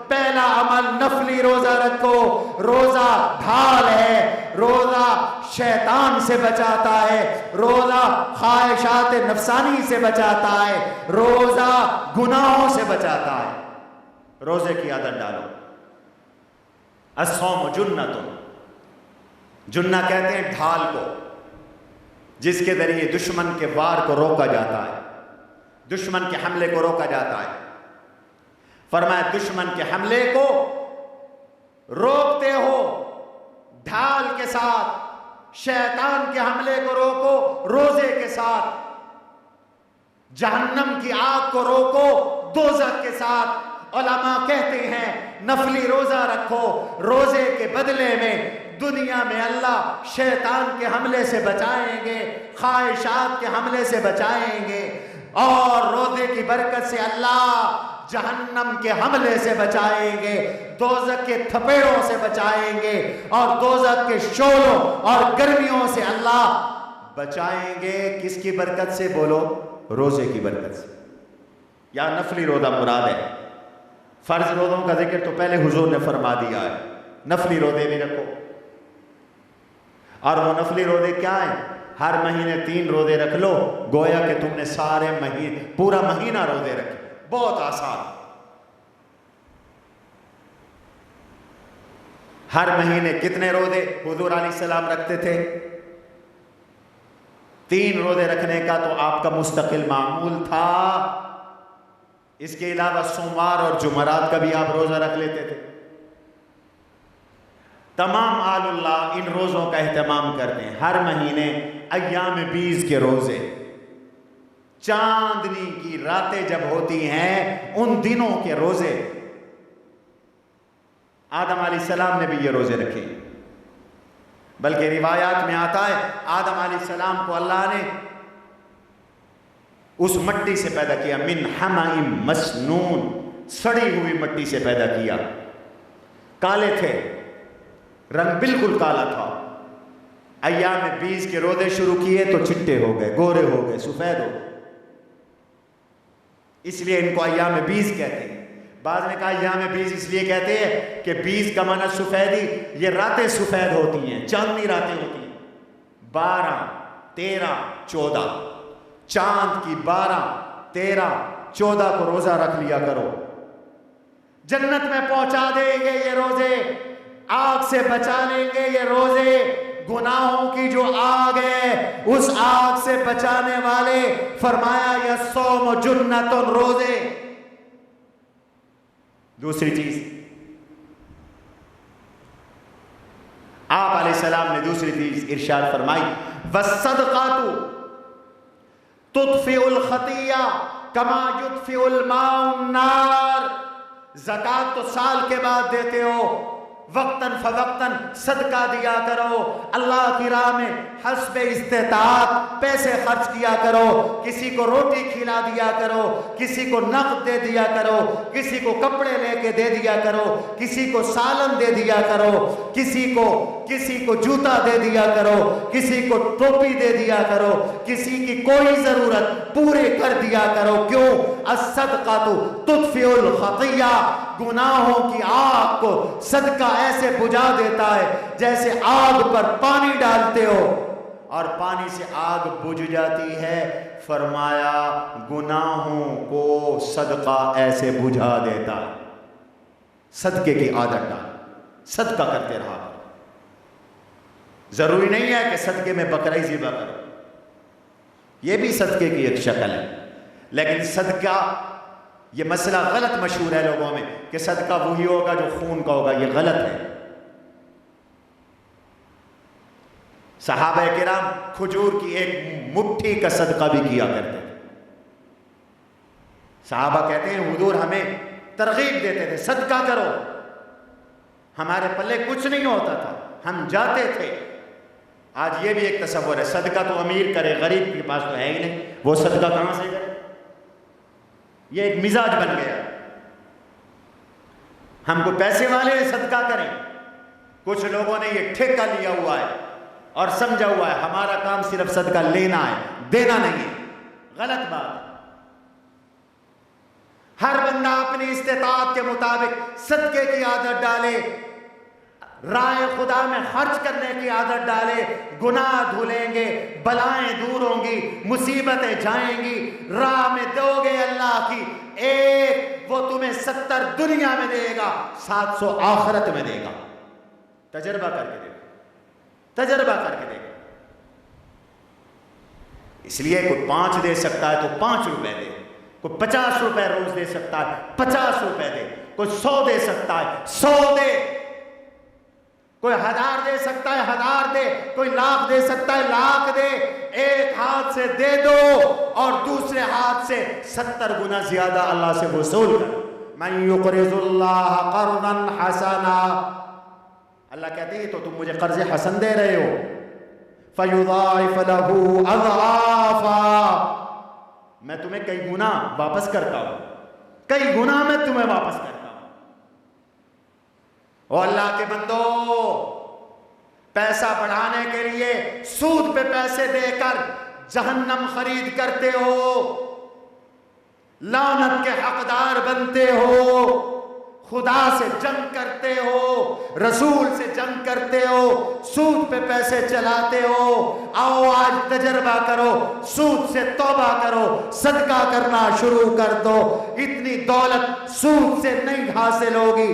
A: پہلا عمل نفلی روزہ رکھو۔ روزہ ڈھال ہے، روزہ شیطان سے بچاتا ہے، روزہ خواہشات نفسانی سے بچاتا ہے، روزہ گناہوں سے بچاتا ہے۔ روزے کی عادت ڈالو۔ الصوم جنۃ، جنہ کہتے ہیں ڈھال کو، جس کے ذریعے دشمن کے وار کو روکا جاتا ہے، دشمن کے حملے کو روکا جاتا ہے۔ فرمایا دشمن کے حملے کو روکتے ہو ڈھال کے ساتھ، شیطان کے حملے کو روکو روزے کے ساتھ، جہنم کی آگ کو روکو دوزخ کے ساتھ۔ علماء کہتے ہیں نفلی روزہ رکھو، روزے کے بدلے میں دنیا میں اللہ شیطان کے حملے سے بچائیں گے، خواہشات کے حملے سے بچائیں گے، اور روزے کی برکت سے اللہ جہنم کے حملے سے بچائیں گے، دوزخ کے تھپیڑوں سے بچائیں گے، اور دوزخ کے شعلوں اور گرمیوں سے اللہ بچائیں گے۔ کس کی برکت سے؟ بولو، روزے کی برکت سے۔ یا نفلی روزہ مراد ہے، فرض روزوں کا ذکر تو پہلے حضور نے فرما دیا ہے، نفلی روزے بھی رکھو۔ اور وہ نفلی روزے کیا ہیں؟ ہر مہینے 3 روزے رکھ لو، گویا کہ تم نے سارے مہینے پورا مہینہ روزے رکھے۔ بہت آسان۔ ہر مہینے کتنے روزے حضور علیہ السلام رکھتے تھے؟ 3 روزے رکھنے کا تو آپ کا مستقل معمول تھا. اس کے علاوہ سوموار اور جمعرات کا بھی آپ روزہ رکھ لیتے تھے. تمام آل اللہ ان روزوں کا اہتمام کرتے ہیں. ہر مہینے ایام 20 کے روزے، چاندنی کی راتیں جب ہوتی ہیں ان دنوں کے روزے. آدم علیہ السلام نے بھی یہ روزے رکھے، بلکہ روایات میں آتا ہے آدم علیہ السلام کو اللہ نے اس مٹی سے پیدا کیا، من حمأ مسنون، سڑی ہوئی مٹی سے پیدا کیا. کالے تھے، رنگ بالکل کالا تھا. ایام 20 کے روزے شروع کیے تو چٹے ہو گئے، گورے ہو گئے، سفید ہو گئے. اس لیے ان کو ایام 20 کہتے ہیں. بعض نے کہا ایام 20 اس لیے کہتے ہیں کہ 20 کا معنی سفیدی، یہ راتیں سفید ہوتی ہیں، چاندنی راتیں ہوتی ہیں. 12 13 14 چاند کی 12 13 14 کو روزہ رکھ لیا کرو. جنت میں پہنچا دیں گے یہ روزے، آگ سے بچا لیں گے یہ روزے. گناہوں کی جو آگ ہے اس آگ سے بچانے والے، فرمایا یصوم جنت، روزے. دوسری چیز آپ علیہ السلام نے دوسری چیز ارشاد فرمائی، والصدقات تطفئ الخطیہ کما یطفئ الماء النار. زکوٰۃ تو سال کے بعد دیتے ہو، وقتاً فوقتاً صدقہ دیا کرو، اللہ کی راہ میں حسب استطاعت پیسے خرچ کیا کرو. کسی کو روٹی کھلا دیا کرو، کسی کو نقد دے دیا کرو، کسی کو کپڑے لے کے دے دیا کرو، کسی کو سالن دے دیا کرو، کسی کو جوتا دے دیا کرو، کسی کو ٹوپی دے دیا کرو، کسی کی کوئی ضرورت پورے کر دیا کرو. کیوں؟ الصدقۃ تطفئ الخطیہ، گناہوں کی آگ کو صدقہ ایسے بجھا دیتا ہے جیسے آگ پر پانی ڈالتے ہو اور پانی سے آگ بجھ جاتی ہے. فرمایا گناہوں کو صدقہ ایسے بجھا دیتا ہے. صدقے کی عادت ڈال، صدقہ کرتے رہا. ضروری نہیں ہے کہ صدقے میں بکرا ذبح کرو، یہ بھی صدقے کی ایک شکل ہے. لیکن صدقہ، یہ مسئلہ غلط مشہور ہے لوگوں میں کہ صدقہ وہی ہوگا جو خون کا ہوگا. یہ غلط ہے. صحابہ کرام کھجور کی ایک مٹھی کا صدقہ بھی کیا کرتے تھے. صحابہ کہتے ہیں حضور ہمیں ترغیب دیتے تھے صدقہ کرو. ہمارے پلے کچھ نہیں ہوتا تھا، ہم جاتے تھے. آج یہ بھی ایک تصور ہے، صدقہ تو امیر کرے، غریب کے پاس تو ہے ہی نہیں، وہ صدقہ کہاں سے کرے. یہ ایک مزاج بن گیا. ہم کو پیسے والے صدقہ کریں. کچھ لوگوں نے یہ ٹھیکہ لیا ہوا ہے اور سمجھا ہوا ہے ہمارا کام صرف صدقہ لینا ہے، دینا نہیں ہے. غلط بات ہے. ہر بندہ اپنی استطاعت کے مطابق صدقے کی عادت ڈالے، راہ خدا میں خرچ کرنے کی عادت ڈالے. گناہ دھلیں گے، بلائیں دور ہوں گی، مصیبتیں جائیں گی. راہ میں دو گے اللہ کی، ایک وہ تمہیں 70 دنیا میں دے گا، 700 آخرت میں دے گا. تجربہ کر کے دیکھو، تجربہ کر کے دیکھو. اس لیے کوئی 5 دے سکتا ہے تو 5 روپے دے، کوئی 50 روپے روز دے سکتا ہے 50 روپے دے، کوئی 100 دے سکتا ہے 100 دے، کوئی 1000 دے سکتا ہے 1000 دے، کوئی 1,00,000 دے سکتا ہے 1,00,000 دے. ایک ہاتھ سے دے دو اور دوسرے ہاتھ سے 70 گنا زیادہ اللہ سے وصول کر. من یقرض اللہ قرضا حسنا، اللہ کہتے ہیں تو تم مجھے قرض حسن دے رہے ہو. فیضاعف له اضعافا، میں تمہیں کئی گنا واپس کرتا ہوں، کئی گنا میں تمہیں واپس کرتا ہوں. او اللہ کے بندو، پیسہ بڑھانے کے لیے سود پہ پیسے دے کر جہنم خرید کرتے ہو، لعنت کے حقدار بنتے ہو، خدا سے جنگ کرتے ہو، رسول سے جنگ کرتے ہو، سود پہ پیسے چلاتے ہو. آؤ آج تجربہ کرو، سود سے توبہ کرو، صدقہ کرنا شروع کر دو. اتنی دولت سود سے نہیں حاصل ہوگی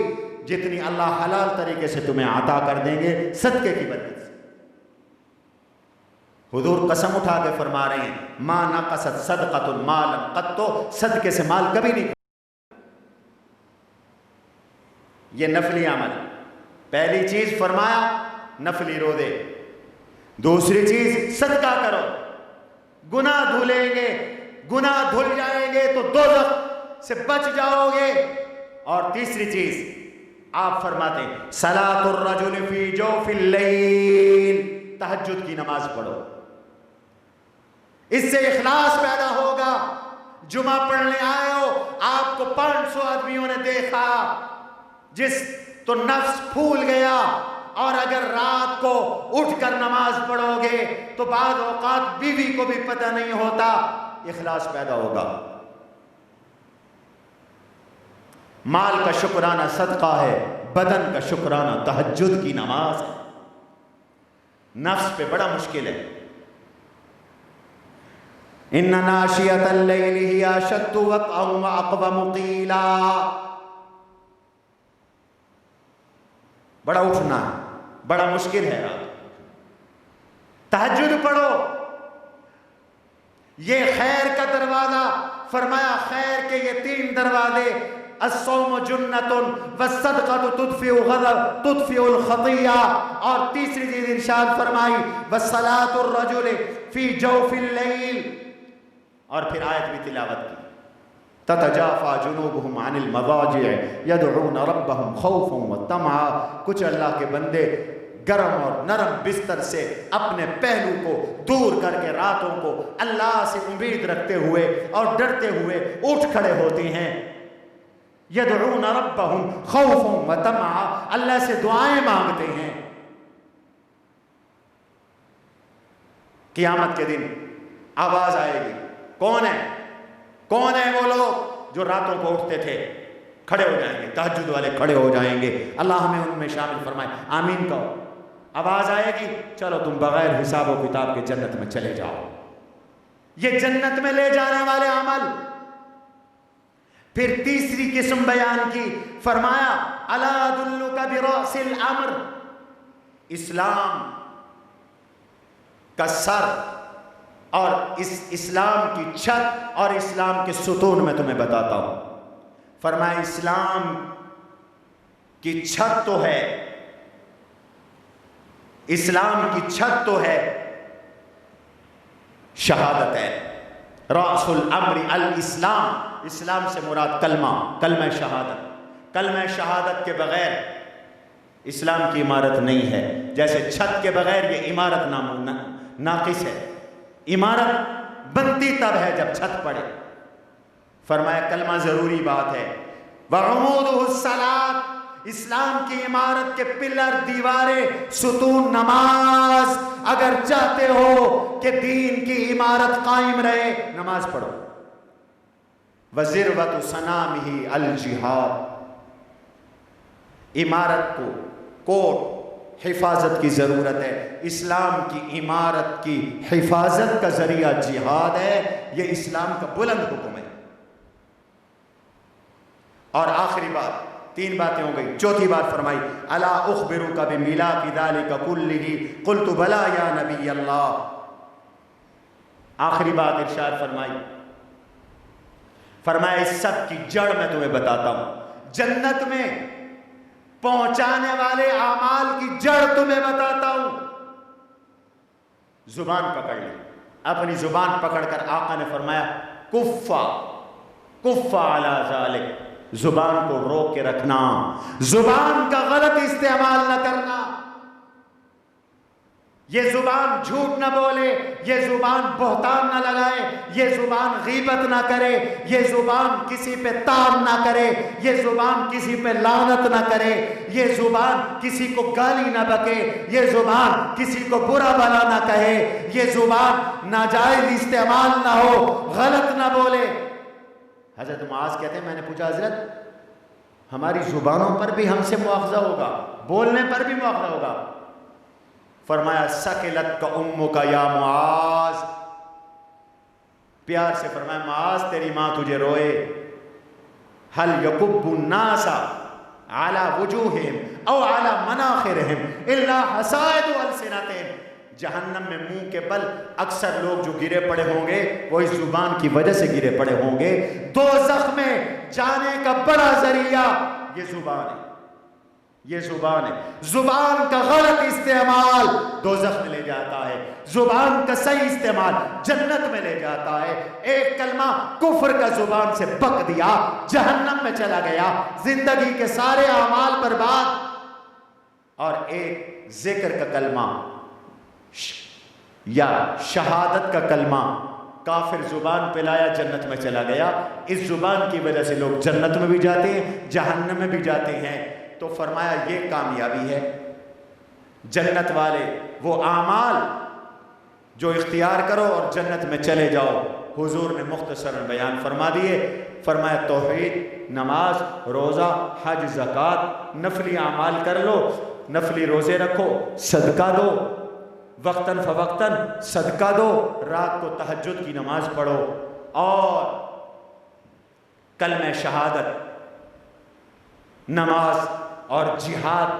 A: جتنی اللہ حلال طریقے سے تمہیں عطا کر دیں گے صدقے کی برکت سے۔ حضور قسم اٹھا کے فرما رہے ہیں ما نقصت صدقۃ مالا قط، صدقے سے مال کبھی نہیں۔ یہ نفلی عمل، پہلی چیز فرمایا نفلی روزے، دوسری چیز صدقہ کرو، گناہ دھلیں گے، گناہ دھل جائیں گے تو دوزخ سے بچ جاؤ گے، اور تیسری چیز آپ فرماتے ہیں صلاۃ الرجل فی جوف اللیل، تہجد کی نماز پڑھو، اس سے اخلاص پیدا ہوگا۔ جمعہ پڑھنے آئے ہو، آپ کو 500 آدمیوں نے دیکھا، جس تو نفس پھول گیا، اور اگر رات کو اٹھ کر نماز پڑھو گے تو بعض اوقات بیوی کو بھی پتہ نہیں ہوتا، اخلاص پیدا ہوگا۔ مال کا شکرانہ صدقہ ہے، بدن کا شکرانہ تہجد کی نماز ہے۔ نفس پہ بڑا مشکل ہے۔ ان ناشیۃ اللیل ہی اشد وطئا واقوم قیلا، بڑا اٹھنا ہے، بڑا مشکل ہے۔ تہجد پڑھو، یہ خیر کا دروازہ، فرمایا خیر کے یہ 3 دروازے، الصوم جنۃ والصدقۃ تطفئ الخطیہ، اور تیسری چیز ارشاد فرمائی والصلاۃ الرجل فی جوف اللیل، اور پھر آیت بھی تلاوت کی تتجافى جنوبهم عن المضاجع يدعون ربهم خوفا وطمعا، کچھ اللہ کے بندے گرم اور نرم بستر سے اپنے پہلو کو دور کر کے راتوں کو اللہ سے امید رکھتے ہوئے اور ڈرتے ہوئے اٹھ کھڑے ہوتے ہیں۔ یدعون ربهم خوفا وطمعا، اللہ سے دعائیں مانگتے ہیں۔ قیامت کے دن آواز آئے گی، کون ہے؟ کون ہیں وہ لوگ جو راتوں کو اٹھتے تھے؟ کھڑے ہو جائیں گے، تہجد والے کھڑے ہو جائیں گے، اللہ ہمیں ان میں شامل فرمائے، آمین کہو۔ آواز آئے گی چلو تم بغیر حساب و کتاب کے جنت میں چلے جاؤ۔ یہ جنت میں لے جانے والے عمل۔ پھر تیسری قسم بیان کی، فرمایا الا ادلک برأس الامر، اسلام کا سر اور اس اسلام کی چھت اور اسلام کے ستون میں تمہیں بتاتا ہوں۔ فرمایا اسلام کی چھت تو ہے، اسلام کی چھت تو ہے شہادت ہے، رأس الامر الاسلام، اسلام سے مراد کلمہ شہادت۔ کلمہ شہادت کے بغیر اسلام کی عمارت نہیں ہے، جیسے چھت کے بغیر یہ عمارت ناقص ہے۔ عمارت بنتی تب ہے جب چھت پڑے۔ فرمایا کلمہ ضروری بات ہے۔ وعمودہ الصلاۃ، اسلام کی عمارت کے پلر، دیواریں، ستون نماز۔ اگر چاہتے ہو کہ دین کی عمارت قائم رہے، نماز پڑھو۔ وذروۃ صنامہ الجہاد، عمارت کو کوٹ حفاظت کی ضرورت ہے۔ اسلام کی عمارت کی حفاظت کا ذریعہ جہاد ہے، یہ اسلام کا بلند حکم ہے۔ اور آخری بات، 3 باتیں ہو گئی، چوتھی بات فرمائی الا اخبرک بمیلاک ذلک کلہ قلت بلی یا نبی اللہ۔ آخری بات ارشاد فرمائی، فرمایا اس سب کی جڑ میں تمہیں بتاتا ہوں، جنت میں پہنچانے والے اعمال کی جڑ تمہیں بتاتا ہوں۔ زبان پکڑ لیں، اپنی زبان پکڑ کر آقا نے فرمایا کفا علی ذالک، زبان کو روک کے رکھنا، زبان کا غلط استعمال نہ کرنا۔ یہ زبان جھوٹ نہ بولے، یہ زبان بہتان نہ لگائے، یہ زبان غیبت نہ کرے، یہ زبان کسی پہ تان نہ کرے، یہ زبان کسی پہ لعنت نہ کرے، یہ زبان کسی کو گالی نہ بکے، یہ زبان کسی کو برا بھلا نہ کہے، یہ زبان ناجائز استعمال نہ ہو، غلط نہ بولے۔ حضرت معاذ کہتے ہیں میں نے پوچھا حضرت ہماری زبانوں پر بھی ہم سے مواخذہ ہوگا، بولنے پر بھی مواخذہ ہوگا؟ فرمایا سکلت کا امک یا معاذ، پیار سے فرمایا معاذ تیری ماں تجھے روئے، حل یکب الناس علی وجوہہم او علی مناخرہم الا حصائد السنتہم، جہنم میں منہ کے بل اکثر لوگ جو گرے پڑے ہوں گے وہ اس زبان کی وجہ سے گرے پڑے ہوں گے۔ دوزخ میں جانے کا بڑا ذریعہ یہ زبان ہے، یہ زبان ہے۔ زبان کا غلط استعمال دوزخ میں لے جاتا ہے، زبان کا صحیح استعمال جنت میں لے جاتا ہے۔ ایک کلمہ کفر کا زبان سے بک دیا، جہنم میں چلا گیا، زندگی کے سارے اعمال برباد۔ اور ایک ذکر کا کلمہ یا شہادت کا کلمہ کافر زبان پہ لایا، جنت میں چلا گیا۔ اس زبان کی وجہ سے لوگ جنت میں بھی جاتے ہیں، جہنم میں بھی جاتے ہیں۔ تو فرمایا یہ کامیابی ہے۔ جنت والے وہ اعمال جو اختیار کرو اور جنت میں چلے جاؤ۔ حضور نے مختصراً بیان فرما دیے، فرمایا توحید، نماز، روزہ، حج، زکوٰۃ، نفلی اعمال کر لو، نفلی روزے رکھو، صدقہ دو، وقتاً فوقتاً صدقہ دو، رات کو تہجد کی نماز پڑھو، اور کلمہ شہادت، نماز اور جہاد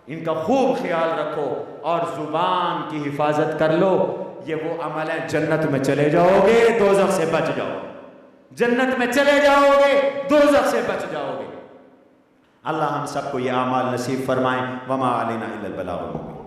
A: ان کا خوب خیال رکھو، اور زبان کی حفاظت کر لو۔ یہ وہ عمل ہے، جنت میں چلے جاؤ گے، دوزخ سے بچ جاؤ گے، جنت میں چلے جاؤ گے، دوزخ سے بچ جاؤ گے۔ اللہ ہم سب کو یہ اعمال نصیب فرمائیں۔ وما علینا الا البلاغ المبین۔